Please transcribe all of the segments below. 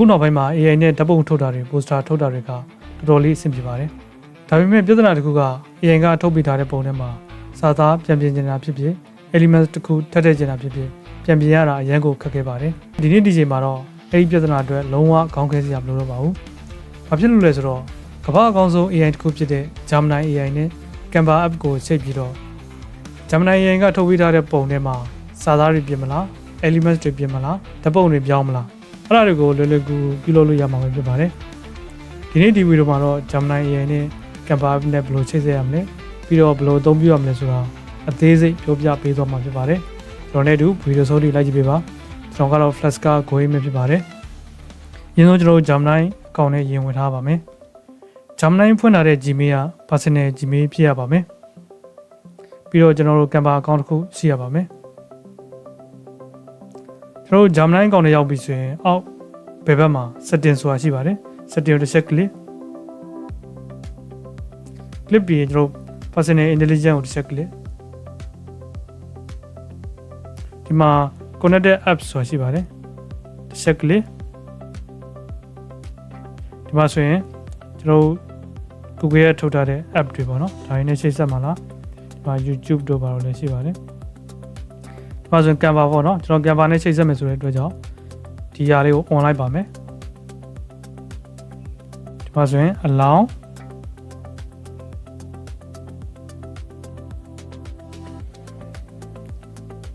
ခုနောက်ပိုင်းမှာ AI နဲ့ဓာတ်ပုံထုတ်တာတွေ poster ထုတ်တာတွေကတော်တော်လေးအဆင်ပြေပါတယ်ဒါပေမဲ့ပြဿနာတစ်ခုက AI ကထုတ်ပေးထားတဲ့ပုံထဲမှာစာသားပြန်ပြင်နေတာဖြစ်ဖြစ် elements တစ်ခုထပ်ထည့်ချင်တာဖြစ်ဖြစ်ပြန်ပြင်ရတာအရင်ကိုခက်ခဲပါတယ်ဒီနေ့ဒီချိန်မှာတော့အဲ့ဒီပြဿနာအတွက်လုံးဝခေါင်းခဲစရာမလိုတော့ပါဘူးဘာဖြစ်လို့လဲဆိုတော့ကမ္ဘာအကောင်းဆုံး AI တစ်ခုဖြစ်တဲ့ Gemini AI နဲ့ Canva app ကိုချိတ်ပြီးတော့ Gemini AI ကထုတ်ပေးထားတဲ့ပုံထဲမှာစာသားတွေပြင်မလား elements တွေပြင်မလားဓာတ်ပုံတွေပြောင်းမလားအဲ့ဒါတွေကိုလွယ်လွယ်ကူပြုလုပ်လို့ရမှာပဲဖြစ်ပါတယ်ဒီနေ့ဒီဗီဒီယိုမှာတော့ Gemini AI နဲ့ Canva app နဲ့ဘယ်လိုချိတ်ဆက်ရမလဲပြီးတော့ဘယ်လိုအသုံးပြုရမလဲဆိုတာအသေးစိတ်ပြောပြပေးသွားမှာဖြစ်ပါတယ်ကျွန်တော်နဲ့အတူဗီဒီယိုဆုံးထိလိုက်ကြည့်ပေးပါကျွန်တော်ကတော့ Flaska Goim ဖြစ်ပါတယ်ရင်းဆုံးကျွန်တော် Gemini အကောင့်နဲ့ရင်ဝင်ထားပါမယ် Gemini ဖွင့်ထားတဲ့ Gmail က personal Gmail ဖြစ်ရပါမယ်ပြီးတော့ကျွန်တော်တို့ Canva အကောင့်တစ်ခုရှိရပါမယ်ကျွန်တော်တို့ Gemini အကောင့်နဲ့ရောက်ပြီဆိုရင်အောက်ဘယ်ဘက်မှာ setting ဆိုတာရှိပါတယ် setting ကိုတစ်ချက် click ပြီးကျွန်တော် personal intelligence ကိုတစ်ချက် click ဒီမှာ connected apps ဆိုတာရှိပါတယ်တစ်ချက် click ဒီမှာဆိုရင်ကျွန်တော် Google ရဲ့ထုတ်ထားတဲ့ app တွေပေါ့နော်ဒါတွေနဲ့ချိတ်ဆက်မှာလားဒီမှာ YouTube တို့ပါတော့လည်းရှိပါတယ်ဒီမှာဆိုရင် Canva ပေါ့နော်ကျွန်တော် Canva နဲ့ချိတ်ဆက်မယ်ဆိုတဲ့အတွက်ကြောင့်ဒီຢာလေးကို on လိုက်ပါမယ်ဒီမှာဆိုရင် allow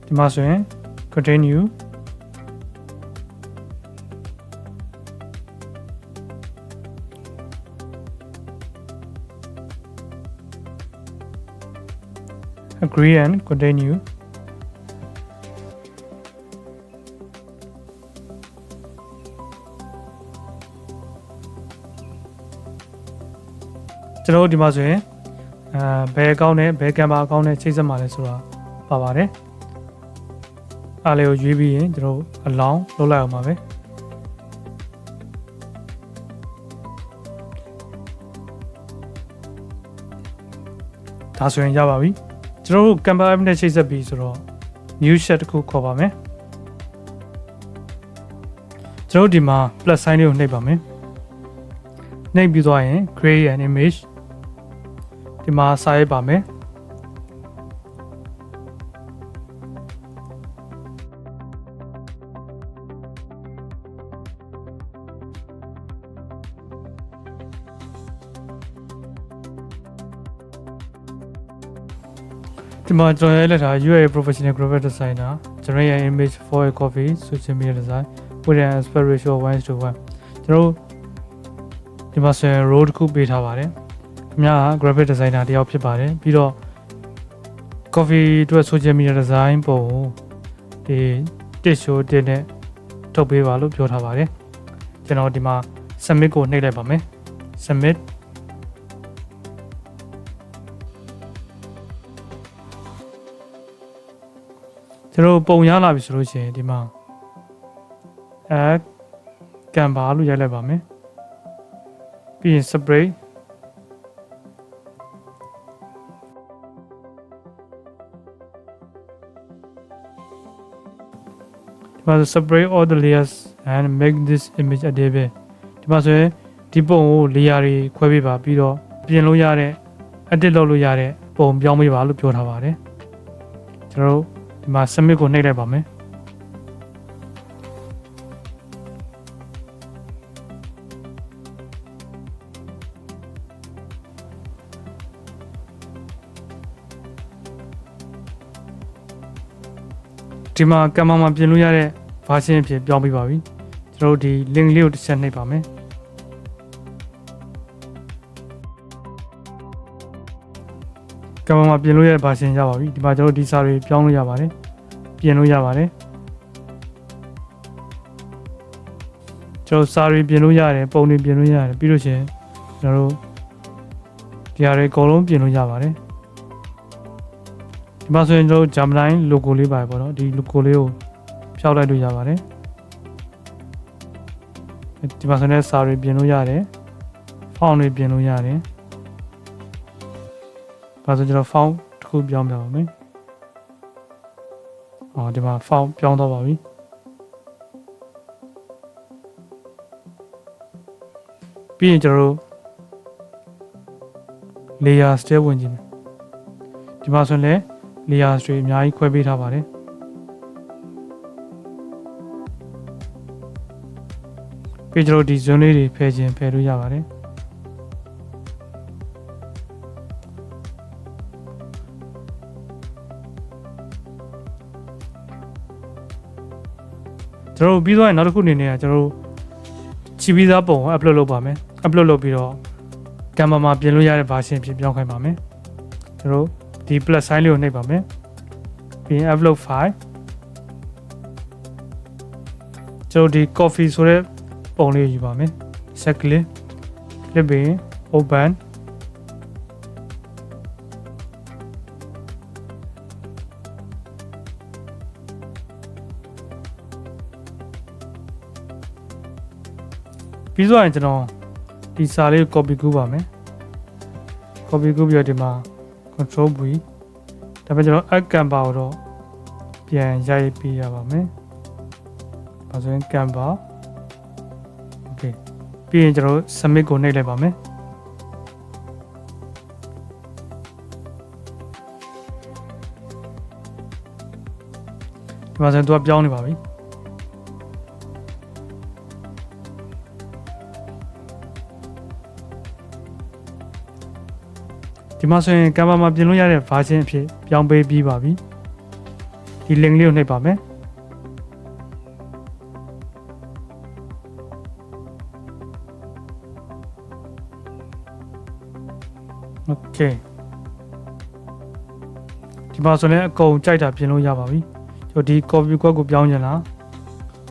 ဒီမှာဆိုရင် continue agree and continue ကျွန်တော်ဒီမှာဆိုရင်ဘယ်အကောင့်နဲ့ဘယ် Canva အကောင့်နဲ့ချိတ်ဆက်မှာလဲဆိုတာပါပါတယ်အားလေးကိုရွေးပြီးရင်ကျွန်တော်အလောင်းလုပ်လိုက်အောင်ပါပဲဒါဆိုရင်ရပါပြီကျွန်တော်တို့ Canva app နဲ့ချိတ်ဆက်ပြီးဆိုတော့ new chat တစ်ခုခေါ်ပါမယ်ကျွန်တော်ဒီမှာ plus sign လေးကိုနှိပ်ပါမယ်နှိပ်ပြီးသွားရင် create an image ဒီမှာစာရေးပါမယ်ဒီမှာကျွန်တော်ရေးလက်ထား UI professional graphic designer generate an image for a coffee social media design with an aspect ratio of 1:1ကျွန်တော်ဒီမှာဆိုရင် role တစ်ခုပေးထားပါတယ်ခင်ဗျားက graphic designer တယောက်ဖြစ်ပါတယ်ပြီးတော့ coffee အတွက် social media design ပုံဒီတစ်ရှိုးတင်နဲ့ထုတ်ပေးပါလို့ပြောထားပါတယ်ကျွန်တော်ဒီမှာ submit ကိုနှိပ်လိုက်ပါမယ် submitကျွန်တော်ပုံရလာပြီဆိုလို့ရှိရင်ဒီမှာCanva လို့ရိုက်လိုက်ပါမယ်ပြီးရင် spray ဒီမှာ spray all the layers and make this image editable ဒီမှာဆိုရင်ဒီပုံကို layer တွေခွဲပေးပါပြီးတော့ပြင်လို့ရတဲ့ edit လုပ်လို့ရတဲ့ပုံပြောင်းပေးပါလို့ပြောထားပါတယ်ကျွန်တော်ဒီမှာ submit ကိုနှိပ်လိုက်ပါမယ်ဒီမှာ Canva မှာပြင်လို့ရတဲ့ version အဖြစ်ပြောင်းပေးပါပြီကျွန်တော်ဒီ link လေးကိုတစ်ချက်နှိပ်ပါမယ်Canva မှာပြင်လို့ရတဲ့ version ရပါပြီဒီမှာကျွန်တော်ဒီစာတွေပြောင်းလို့ရပါတယ်ပြင်လို့ရပါတယ်ကျွန်တော်စာတွေပြင်လို့ရတယ်ပုံတွေပြင်လို့ရတယ်ပြီးလို့ရှိရင်ကျွန်တော်တို့ဒီဟာတွေအကုန်လုံးပြင်လို့ရပါတယ်ဒီမှာဆိုရင်ကျွန်တော် Gemini logo လေးပါပေါ့နော်ဒီ logo လေးကိုဖြောက်လိုက်လို့ရပါတယ်ဒီမှာဆိုရင်စာတွေပြင်လို့ရတယ် font တွေပြင်လို့ရတယ်ဒါဆိုကျွန်တော် font တစ်ခုပြောင်းပြပါမယ်ဒီမှာ font ပြောင်းတော့ပါပြီ ပြီးရင်ကျွန်တော်တို့ layers တွေဝင်ကြည့်မယ်ဒီမှာဆိုရင်လည်း layers တွေအများကြီးခွဲပေးထားပါတယ်ပြီးကျွန်တော်ဒီ zone လေးတွေဖယ်ခြင်းဖယ်လို့ရပါတယ်ကျွန်တော်ပြီးသွားရင်နောက်တစ်ခုအနေနဲ့ကျွန်တော်ချီပြီးသားပုံကို upload လုပ်ပါမယ် upload လုပ်ပြီးတော့ကင်မရာမှာပြင်လို့ရတဲ့ version ဖြစ်ပြောင်းခိုင်းပါမယ်ကျွန်တော်ဒီ plus sign လေးကိုနှိပ်ပါမယ်ပြီးရင် upload file ကျွန်တော်ဒီ coffee ဆိုတဲ့ပုံလေးယူပါမယ် set click ပြီးရင် openပြီးသွားရင်ကျွန်တော်ဒီစာလေးကို copy ကူးပါမယ် copy ကူးပြီးတော့ဒီမှာ control V ဒါပေမဲ့ကျွန်တော် add canva ကိုတော့ပြန်ရိုက်ပေးရပါမယ်ဒါဆိုရင် canva okay ပြီးရင်ကျွန်တော် submit ကိုနှိပ်လိုက်ပါမယ်ဒီမှာဆိုရင်သူကပြောင်းနေပါပြီဒီမှာဆိုရင် Canva မှာပြင်လို့ရတဲ့ version အဖြစ်ပြောင်းပေးပြီးပါပြီဒီ link လေးကိုနှိပ်ပါမယ်โอเคဒီမှာဆိုရင်အကုန်ကြိုက်တာပြင်လို့ရပါပြီကျွန်တော်ဒီ copy quote ကိုပြောင်းချင်လား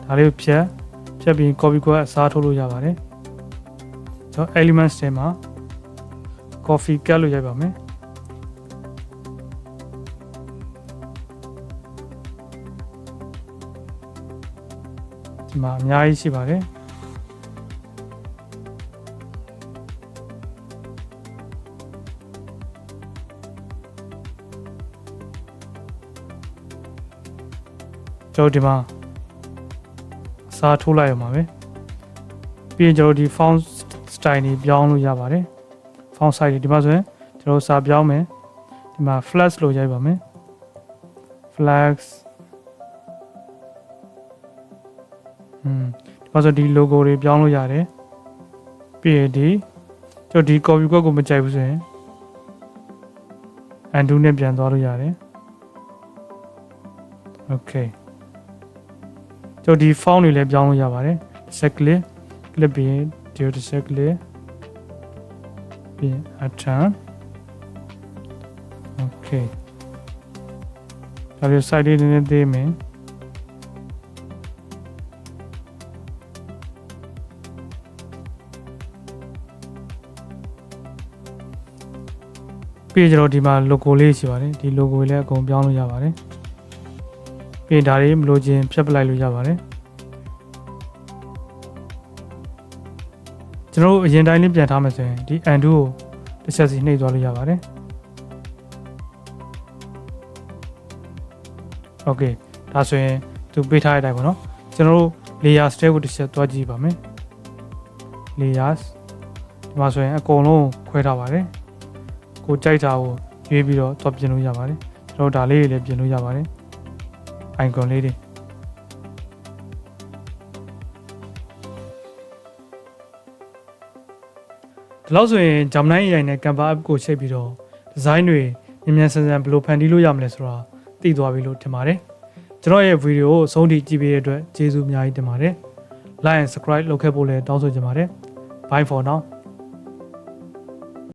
ဒါလေးကိုဖြတ်ပြီး copy quote အစားထိုးလို့ရပါတယ်ကျွန်တော် elements ထဲမှာcoffee ကတ်လို့ရိုက်ပါမယ်ဒီမှာအများကြီးရှိပါတယ်ကျွန်တော်ဒီမှာအစားထိုးလိုက်ရမှာပဲပြီးရင်ကျွန်တော်ဒီ font style တွေပြောင်းလို့ရပါတယ် font size ဒီမှာဆိုရင်ကျွန်တော်စာပြောင်းမယ်ဒီမှာ flex လို့ရိုက်ပါမယ် flex ဒီမှာဆိုဒီ logo တွေပြောင်းလို့ရတယ်ပြီးရင်ဒီကျွန်တော်ဒီ copy quote ကိုမကြိုက်ဘူးဆိုရင် undo နဲ့ပြန်သွားလို့ရတယ် okay ကျွန်တော်ဒီ font တွေလည်းပြောင်းလို့ရပါတယ် set click ပြီးရင်ဒီ set click ပြီး return okay ဒါပြီး site လေးနည်းနည်းသေးမယ်ပြီးကျွန်တော်ဒီမှာ logo လေးရှိပါတယ်ဒီ logo လေးအကုန်ပြောင်းလို့ရပါတယ်ပြီးဒါလေးမလို့ချင်းဖြတ်ပလိုက်လို့ရပါတယ်ကျွန်တော်အရင်တိုင်းလေးပြန်ထားမယ်ဆိုရင်ဒီ undo ကိုတစ်ချက်စီနှိပ်သွားလို့ရပါတယ် okay ဒါဆိုရင်သူပေးထားတဲ့အတိုင်းပေါ့နော်ကျွန်တော်တို့ layers တွေကိုတစ်ချက်သွားကြည့်ပါမယ် layers ဒီမှာဆိုရင်အကုန်လုံးခွဲထားပါတယ်ကိုကြိုက်တာကိုရွေးပြီးတော့သွားပြင်လို့ရပါတယ်ကျွန်တော်ဒါလေးတွေလည်းပြင်လို့ရပါတယ် icon လေးတွေဒီလောက်ဆိုရင် Gemini AI နဲ့ Canva app ကိုချိန်ပြီးတော့ design တွေမြန်မြန်ဆန်ဆန်ဘယ်လိုဖန်တီးလို့ရမလဲဆိုတာသိသွားပြီလို့ထင်ပါတယ်ကျွန်တော်ရဲ့ video ကိုအဆုံးထိကြည့်ပေးတဲ့အတွက်ကျေးဇူးအများကြီးတင်ပါတယ် like and subscribe လုပ်ခဲ့ဖို့လည်းတောင်းဆိုချင်ပါတယ် bye for now